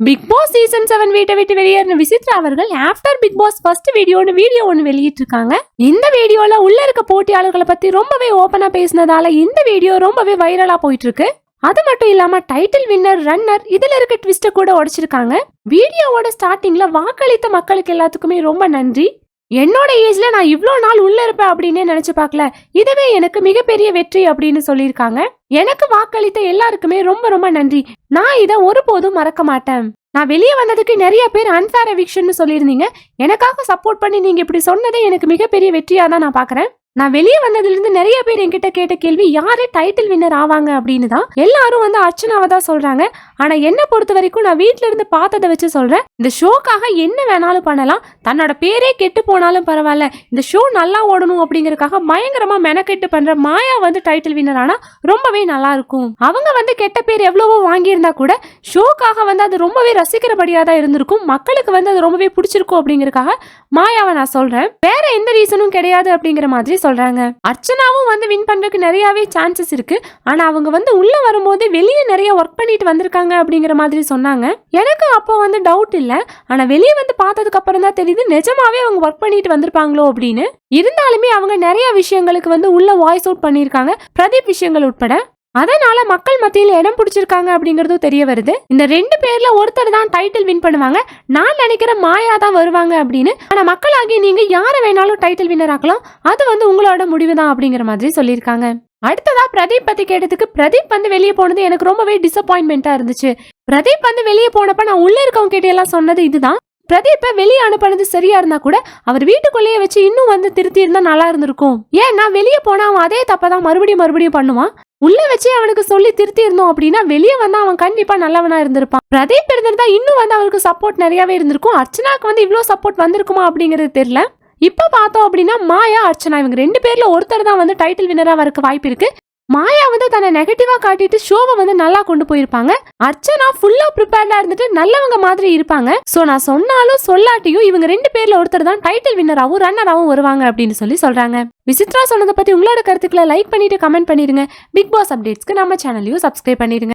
Big Boss season 7 வீட்டை விட்டு வெளியேறின விசித்ரா அவர்கள் after Bigg Boss first video ஒன்று வெளியிட்டிருக்காங்க. இந்த வீடியோல உள்ள இருக்க போட்டியாளர்களை பத்தி ரொம்பவே ஓபனா பேசினதால இந்த வீடியோ ரொம்பவே வைரலா போயிட்டு இருக்கு. அது மட்டும் இல்லாம டைட்டில் வின்னர், ரன்னர் இதுல இருக்க ட்விஸ்ட கூட உடைச்சிருக்காங்க. வீடியோவோட ஸ்டார்டிங்ல வாக்களித்த மக்களுக்கு எல்லாத்துக்குமே ரொம்ப நன்றி. என்னோட ஏஜ்ல நான் இவ்வளோ நாள் உள்ள இருப்பேன் அப்படின்னு நினைச்சு பார்க்கல. இதுவே எனக்கு மிகப்பெரிய வெற்றி அப்படின்னு சொல்லியிருக்காங்க. எனக்கு வாக்களித்த எல்லாருக்குமே ரொம்ப ரொம்ப நன்றி. நான் இதை ஒருபோதும் மறக்க மாட்டேன். நான் வெளியே வந்ததுக்கு நிறைய பேர் அன்ஃபேர் எவிக்ஷன் சொல்லியிருந்தீங்க. எனக்காக சப்போர்ட் பண்ணி நீங்க இப்படி சொன்னதே எனக்கு மிகப்பெரிய வெற்றியா தான் நான் பாக்குறேன். நான் வெளியே வந்ததுல இருந்து நிறைய பேர் என்கிட்ட கேட்ட கேள்வி யாரு டைட்டில் வின்னர் ஆவாங்க அப்படின்னு தான். எல்லாரும் அர்ச்சனாவை தான் சொல்றாங்க. ஆனா என்ன பொறுத்த வரைக்கும் நான் வீட்டுல இருந்து பார்த்ததை வச்சு சொல்றேன். இந்த ஷோக்காக என்ன வேணாலும் பண்ணலாம். தன்னோட பேரே கெட்டு போனாலும் பரவாயில்ல, இந்த ஷோ நல்லா ஓடணும் அப்படிங்கறதுக்காக பயங்கரமா மெனக்கெட்டு பண்ற மாயா டைட்டில் வின்னர் ஆனா ரொம்பவே நல்லா இருக்கும். அவங்க கெட்ட பேர் எவ்வளவோ வாங்கியிருந்தா கூட ஷோக்காக அது ரொம்பவே ரசிக்கிறபடியா தான் இருந்திருக்கும். மக்களுக்கு அது ரொம்பவே பிடிச்சிருக்கும் அப்படிங்கறதுக்காக மாயாவை நான் சொல்றேன். வேற எந்த ரீசனும் கிடையாது அப்படிங்கிற மாதிரி சொல்றாங்க. அர்ச்சனாவும் வின் பண்றதுக்கு நிறையவே சான்சஸ் இருக்கு. ஆனா அவங்க உள்ள வரும்போது வெளியே நிறைய ஒர்க் பண்ணிட்டு வந்திருக்காங்க அப்படிங்கிற மாதிரி சொன்னாங்க. எனக்கு அப்போ டவுட் இல்ல. ஆனா வெளியே பார்த்ததுக்கு அப்புறம் தான் தெரியுது நிஜமாவே அவங்க ஒர்க் பண்ணிட்டு வந்திருப்பாங்களோ அப்படின்னு. இருந்தாலுமே அவங்க நிறைய விஷயங்களுக்கு உள்ள வாய்ஸ் அவுட் பண்ணிருக்காங்க, பிரதீப் விஷயங்கள் உட்பட. அதனால மக்கள் மத்தியில் இடம் பிடிச்சிருக்காங்க அப்படிங்கறதும் தெரிய வருது. இந்த 2 பேர்ல ஒருத்தர் தான் டைட்டில் வின் பண்ணுவாங்க. நான் நினைக்கிறேன் மாயா தான் வருவாங்க அப்படின்னு. ஆனா மக்களாகி நீங்க யாரை வேணாலும் டைட்டில் வின்னர் ஆக்கலாம். அது உங்களோட முடிவு தான் அப்படிங்கிற மாதிரி சொல்லியிருக்காங்க. அடுத்ததா பிரதீப் பத்தி கேட்டதுக்கு, பிரதீப் வெளியே போனது எனக்கு ரொம்பவே டிசப்பாயின்மெண்டா இருந்துச்சு. பிரதீப் வெளியே போனப்ப நான் உள்ள இருக்கவங்க கிட்ட எல்லாம் சொன்னது இதுதான். பிரதீப்பை வெளியே அனுப்பினது சரியா இருந்தா கூட அவர் வீட்டுக்குள்ளேயே வச்சு இன்னும் திருத்தி இருந்தா நல்லா இருந்திருக்கும். ஏன்னா வெளியே போனா அவன் அதே தப்பதான் மறுபடியும் பண்ணுவான். உள்ள வச்சு அவனுக்கு சொல்லி திருத்தி இருந்தோம் அப்படின்னா வெளியே அவன் கண்டிப்பா நல்லவனா இருந்திருப்பான். பிரதீப் இருந்திருந்தா இன்னும் அவருக்கு சப்போர்ட் நிறையவே இருந்திருக்கும். அர்ச்சனாக்கு இவ்வளவு சப்போர்ட் வந்திருக்குமா அப்படிங்கிறது தெரியல. இப்ப பார்த்தோம் அப்படின்னா மாயா, அர்ச்சனா இவங்க 2 பேர்ல ஒருத்தர் தான் டைட்டில் வின்னரா வரக்கு வாய்ப்பு இருக்கு. மாயா தன்னை நெகட்டிவா காட்டிட்டு ஷோவை நல்லா கொண்டு போயிருப்பாங்க. அர்ச்சனா ஃபுல்லா ப்ரிப்பேர்டா இருந்துட்டு நல்லவங்க மாதிரி இருப்பாங்க. சோ நான் சொன்னாலும் சொல்லாட்டியும் இவங்க 2 பேர்ல ஒருத்தர் தான் டைட்டில் வின்னராவும் ரன்னராவும் வருவாங்க அப்படின்னு சொல்றாங்க. விசித்ரா சொன்னதை பத்தி உங்களோட கருத்துக்களை லைக் பண்ணிட்டு கமெண்ட் பண்ணிருங்க. பிக் பாஸ் அப்டேட்ஸ்க்கு நம்ம சேனலையும் சப்ஸ்கிரைப் பண்ணிருங்க.